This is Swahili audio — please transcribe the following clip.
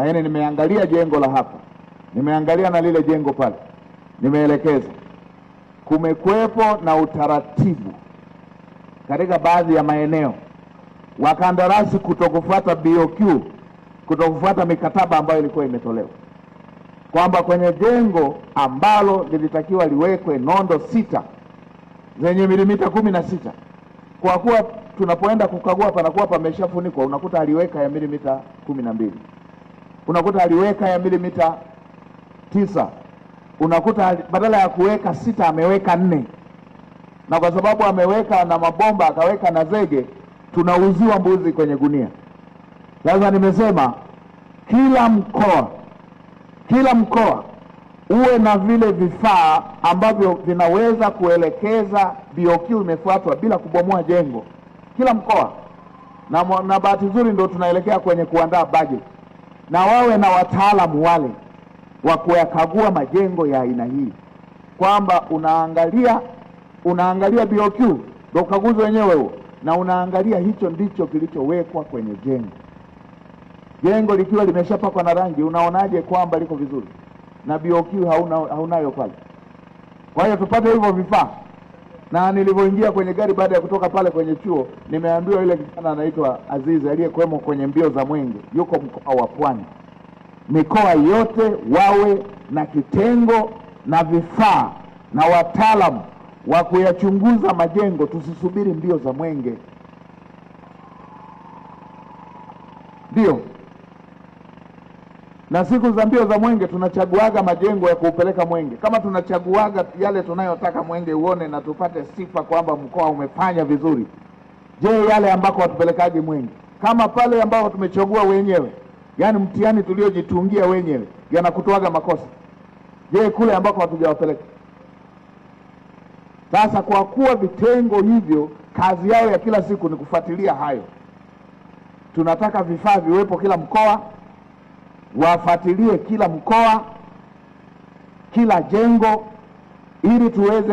lakini nimeangalia jengo la hapa, nimeangalia na lile jengo pale, nimeelekeza. Kumekuwepo na utaratibu katika baadhi ya maeneo, wakandarasi kutokufuata BOQ, kutokufuata mikataba ambayo ilikuwa imetolewa, kwamba kwenye jengo ambalo lilitakiwa liwekwe nondo 6 zenye milimita 16, kwa kuwa tunapoenda kukagua panakuwa pameshafunikwa, unakuta aliweka ya milimita 12, unakuta aliweka ya milimita 9, unakuta badala ya kuweka 6 ameweka 4, na kwa sababu ameweka na mabomba akaweka na zege, tunauziwa mbuzi kwenye gunia. Sasa nimesema kila mkoa uwe na vile vifaa ambavyo vinaweza kuelekeza BOQ imefuatwa bila kubomoa jengo, kila mkoa. Na bahati nzuri ndio tunaelekea kwenye kuandaa budget, na wawe na wataalamu wale wa kuyakagua majengo ya aina hii, kwamba unaangalia BOQ, ndio ukaguzi wenyewe huo, na unaangalia hicho ndicho kilichowekwa kwenye jengo. Jengo likiwa limeshapakwa na rangi, unaonaje kwamba liko vizuri na BOQ haunayo pale? Kwa hiyo tupate hivyo vifaa. Na nilivyoingia kwenye gari baada ya kutoka pale kwenye chuo, nimeambiwa yule kijana anaitwa Azizi aliyekuwemo kwenye mbio za Mwenge yuko mkoa wa Pwani. Mikoa yote wawe na kitengo na vifaa na wataalamu wa kuyachunguza majengo, tusisubiri mbio za Mwenge. Ndio. Na siku za mbio za Mwenge tunachaguaga majengo ya kuupeleka Mwenge. Kama tunachaguaga yale tunayotaka Mwenge uone na tupate sifa kwamba mkoa umefanya vizuri, je, yale ambako watupelekaje Mwenge? Kama pale ambao tumechagua wenyewe, yani mtihani tuliojitungia wenyewe, yanakutoaga makosa, je, kule ambako hatujawapeleka? Sasa kwa kuwa vitengo hivyo kazi yao ya kila siku ni kufuatilia hayo, tunataka vifaa viwepo kila mkoa, wafuatilie kila mkoa, kila jengo, ili tuweze